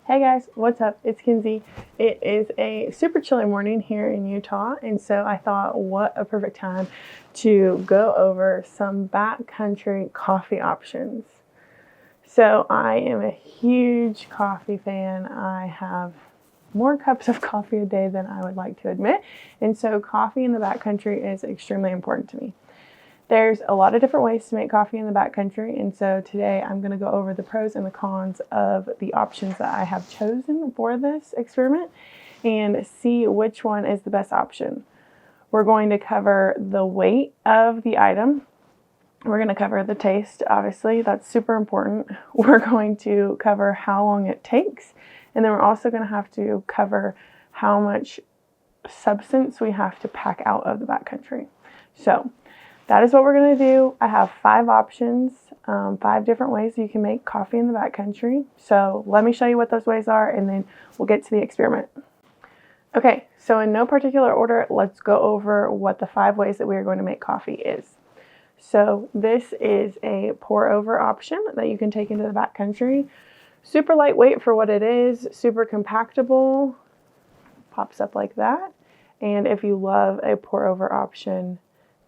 Hey guys, what's up? It's Kinsey. It is a super chilly morning here in Utah, and so I thought what a perfect time to go over some backcountry coffee options. So I am a huge coffee fan. I have more cups of coffee a day than I would like to admit, and so coffee in the backcountry is extremely important to me. There's a lot of different ways to make coffee in the backcountry, and so today I'm going to go over the pros and the cons of the options that I have chosen for this experiment and see which one is the best option. We're going to cover the weight of the item. We're going to cover the taste, obviously, that's super important. We're going to cover how long it takes, and then we're also going to have to cover how much substance we have to pack out of the backcountry. So that is what we're going to do. I have 5 options, 5 different ways you can make coffee in the backcountry. So let me show you what those ways are, and then we'll get to the experiment. Okay, so in no particular order, let's go over what the 5 ways that we are going to make coffee is. So this is a pour over option that you can take into the backcountry. Super lightweight for what it is, super compactable, pops up like that. And if you love a pour over option,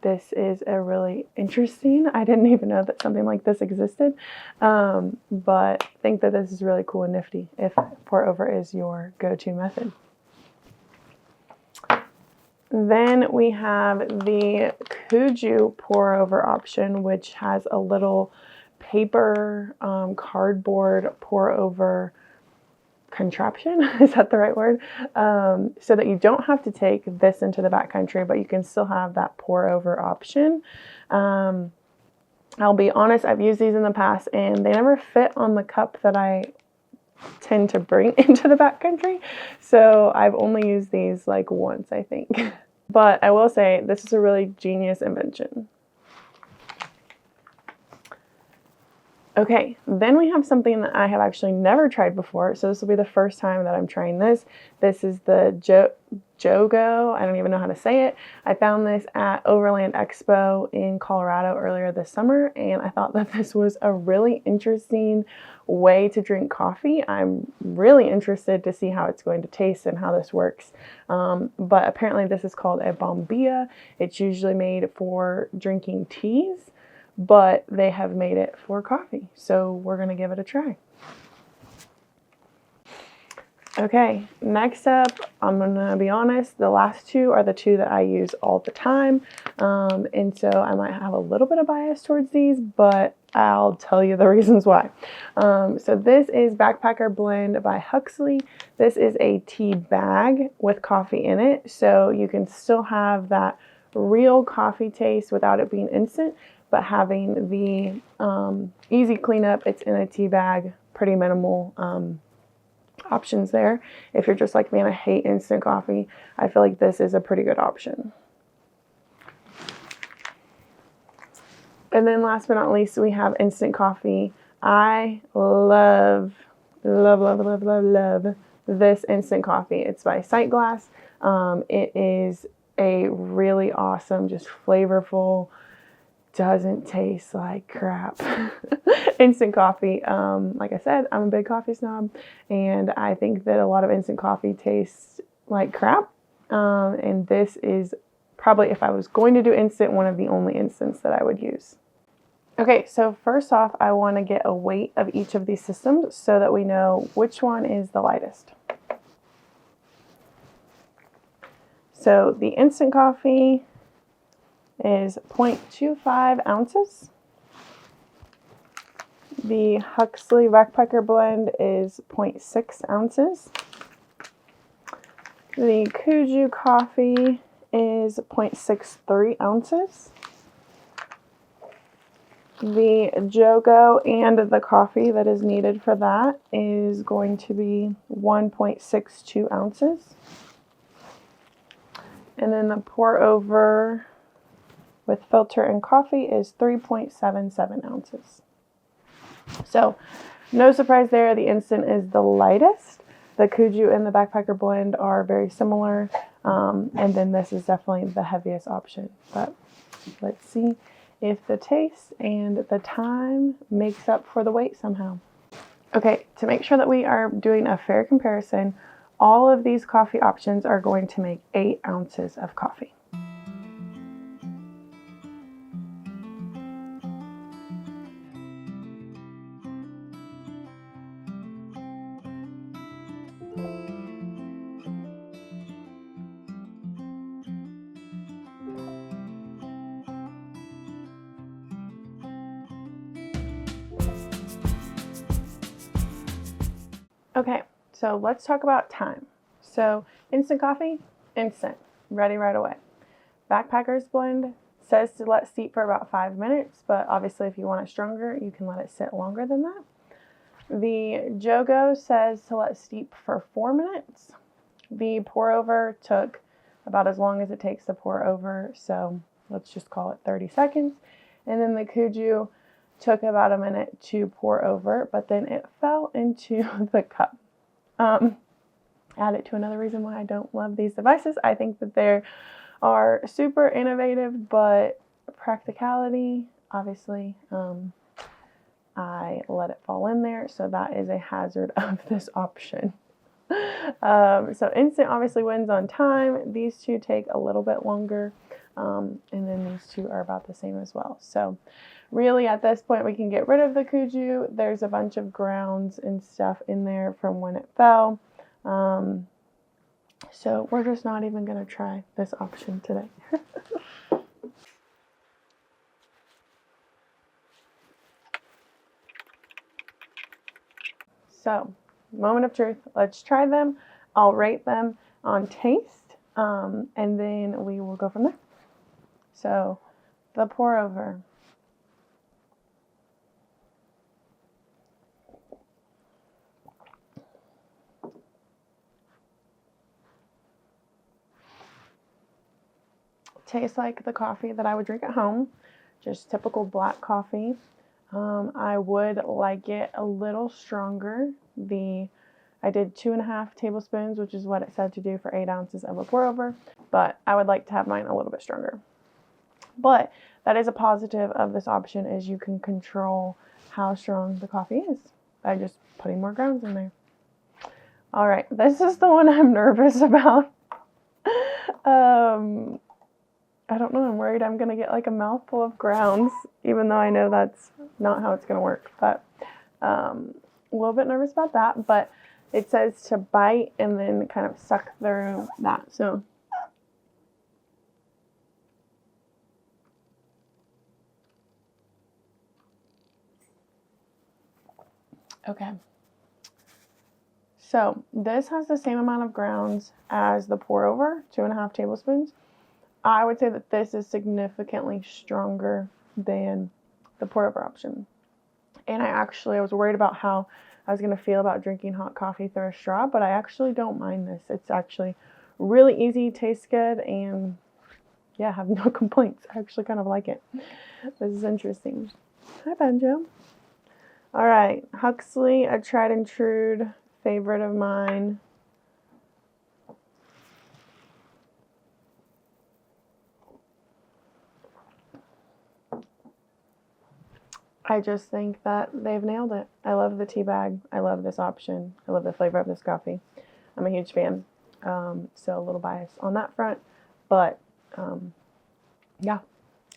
this is a really interesting. I didn't even know that something like this existed, but I think that this is really cool and nifty if pour over is your go-to method. Then we have the Kuju pour over option, which has a little paper cardboard pour over contraption, is that the right word? So that you don't have to take this into the backcountry, but you can still have that pour over option. I'll be honest, I've used these in the past and they never fit on the cup that I tend to bring into the backcountry. So I've only used these like once, I think. But I will say this is a really genius invention. Okay, then we have something that I have actually never tried before, so this will be the first time that I'm trying this. This is the Jogo. I don't even know how to say it. I found this at Overland Expo in Colorado earlier this summer, and I thought that this was a really interesting way to drink coffee. I'm really interested to see how it's going to taste and how this works. But apparently this is called a bombilla. It's usually made for drinking teas, but they have made it for coffee. So we're going to give it a try. Okay, next up, I'm going to be honest, the last 2 are the 2 that I use all the time. And so I might have a little bit of bias towards these, but I'll tell you the reasons why. So this is Backpacker Blend by Huxley. This is a tea bag with coffee in it. So you can still have that real coffee taste without it being instant, but having the easy cleanup. It's in a tea bag, pretty minimal options there. If you're just like me and I hate instant coffee, I feel like this is a pretty good option. And then last but not least, we have instant coffee. I love this instant coffee. It's by Sightglass. It is a really awesome, just flavorful, doesn't taste like crap instant coffee. Like I said, I'm a big coffee snob, and I think that a lot of instant coffee tastes like crap. And this is probably, if I was going to do instant, one of the only instants that I would use. Okay, so first off, I want to get a weight of each of these systems so that we know which one is the lightest. So the instant coffee is 0.25 ounces. The Huxley Backpacker Blend is 0.6 ounces. The Kuju coffee is 0.63 ounces. The Jogo and the coffee that is needed for that is going to be 1.62 ounces. And then the pour over with filter and coffee is 3.77 ounces. So no surprise there, the instant is the lightest. The Kuju and the Backpacker Blend are very similar. And then this is definitely the heaviest option. But let's see if the taste and the time makes up for the weight somehow. Okay, to make sure that we are doing a fair comparison, all of these coffee options are going to make 8 ounces of coffee. Okay, so let's talk about time. So instant coffee, instant, ready right away. Backpacker's blend says to let steep for about 5 minutes, but obviously if you want it stronger, you can let it sit longer than that. The Jogo says to let steep for 4 minutes. The pour over took about as long as it takes to pour over, so let's just call it 30 seconds. And then the Kuju took about a minute to pour over, but then it fell into the cup. Add it to another reason why I don't love these devices. I think that they are super innovative, but practicality, obviously, I let it fall in there, so that is a hazard of this option. So instant obviously wins on time. These two take a little bit longer, and then these two are about the same as well. So really at this point we can get rid of the Kuju. There's a bunch of grounds and stuff in there from when it fell. So we're just not even going to try this option today. So, moment of truth. Let's try them. I'll rate them on taste, and then we will go from there. So, the pour over. Tastes like the coffee that I would drink at home, just typical black coffee. I would like it a little stronger. I did 2.5 tablespoons, which is what it said to do for 8 ounces of a pour over, but I would like to have mine a little bit stronger. But that is a positive of this option, is you can control how strong the coffee is by just putting more grounds in there. All right, this is the one I'm nervous about. I don't know, I'm worried I'm going to get like a mouthful of grounds, even though I know that's not how it's going to work. But a little bit nervous about that, but it says to bite and then kind of suck through that. So okay. So this has the same amount of grounds as the pour over, 2.5 tablespoons. I would say that this is significantly stronger than the pour over option. And I was worried about how I was going to feel about drinking hot coffee through a straw, but I actually don't mind this. It's actually really easy, tastes good, and yeah, I have no complaints. I actually kind of like it. This is interesting. Hi, Banjo. All right, Huxley, a tried and true favorite of mine. I just think that they've nailed it. I love the tea bag. I love this option. I love the flavor of this coffee. I'm a huge fan. So a little bias on that front. But yeah.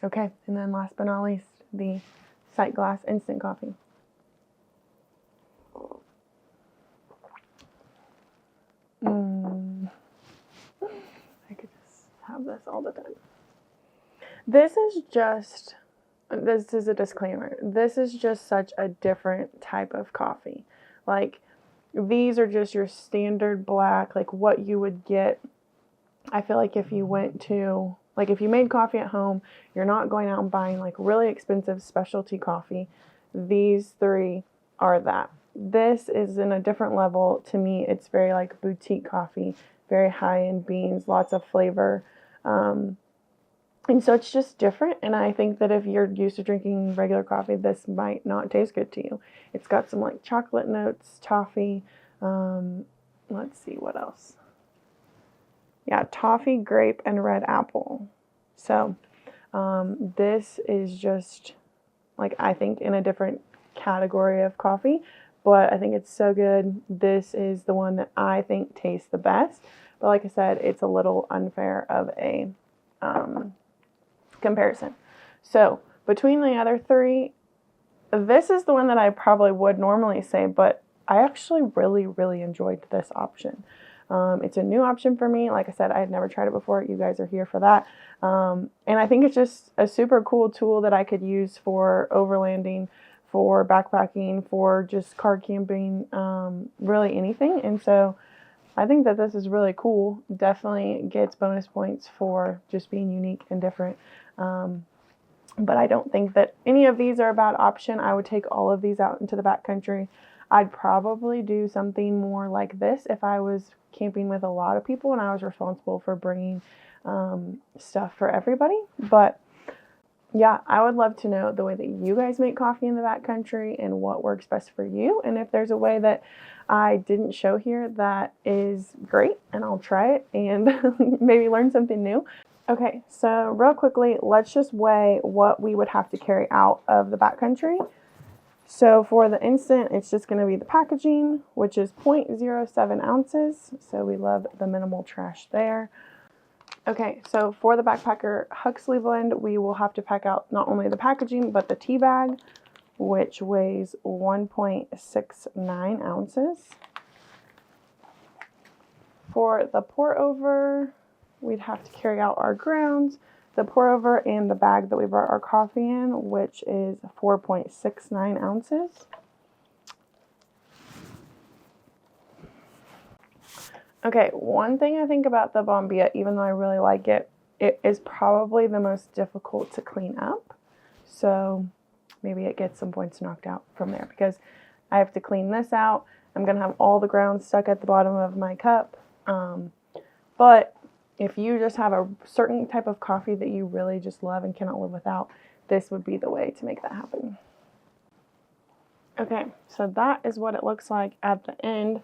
Okay. And then last but not least, the Sight Glass instant coffee. I could just have this all the time. This is a disclaimer. This is just such a different type of coffee. Like, these are just your standard black, like what you would get. I feel like if you if you made coffee at home, you're not going out and buying like really expensive specialty coffee. These three are that. This is in a different level. To me, it's very like boutique coffee, very high-end beans, lots of flavor. And so it's just different, and I think that if you're used to drinking regular coffee, this might not taste good to you. It's got some like chocolate notes, toffee, let's see what else. Yeah, toffee, grape, and red apple. So this is just like, I think, in a different category of coffee, but I think it's so good. This is the one that I think tastes the best. But like I said, it's a little unfair of a comparison. So between the other three, this is the one that I probably would normally say, but I actually really enjoyed this option. It's a new option for me. Like I said, I had never tried it before. You guys are here for that. And I think it's just a super cool tool that I could use for overlanding, for backpacking, for just car camping, really anything. And so I think that this is really cool. Definitely gets bonus points for just being unique and different. But I don't think that any of these are a bad option. I would take all of these out into the backcountry. I'd probably do something more like this if I was camping with a lot of people and I was responsible for bringing stuff for everybody. But yeah, I would love to know the way that you guys make coffee in the backcountry and what works best for you. And if there's a way that I didn't show here that is great, and I'll try it and maybe learn something new. Okay, so real quickly, let's just weigh what we would have to carry out of the backcountry. So for the instant, it's just going to be the packaging, which is 0.07 ounces. So we love the minimal trash there. Okay, so for the Backpacker Huxley blend, we will have to pack out not only the packaging, but the tea bag, which weighs 1.69 ounces. For the pour over, we'd have to carry out our grounds, the pour over, and the bag that we brought our coffee in, which is 4.69 ounces. Okay, one thing I think about the Bombilla, even though I really like it, it is probably the most difficult to clean up. So maybe it gets some points knocked out from there because I have to clean this out. I'm going to have all the grounds stuck at the bottom of my cup. But if you just have a certain type of coffee that you really just love and cannot live without, this would be the way to make that happen. Okay, so that is what it looks like at the end.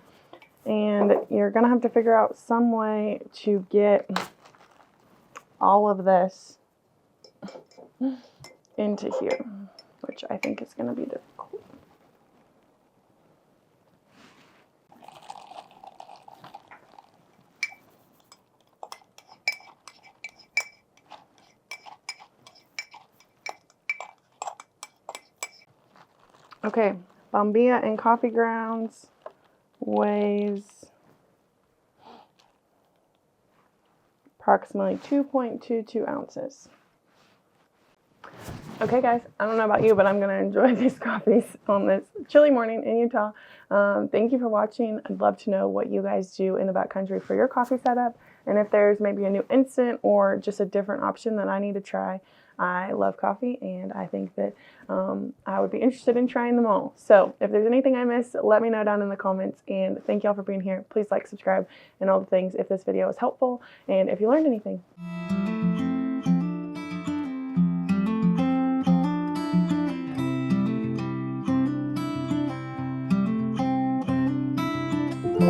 And you're going to have to figure out some way to get all of this into here, which I think is going to be difficult. Okay, Bombilla and coffee grounds weighs approximately 2.22 ounces. Okay guys, I don't know about you, but I'm going to enjoy these coffees on this chilly morning in Utah. Thank you for watching. I'd love to know what you guys do in the backcountry for your coffee setup, and if there's maybe a new instant or just a different option that I need to try. I love coffee, and I think that I would be interested in trying them all. So if there's anything I missed, let me know down in the comments, and thank y'all for being here. Please like, subscribe, and all the things if this video was helpful and if you learned anything.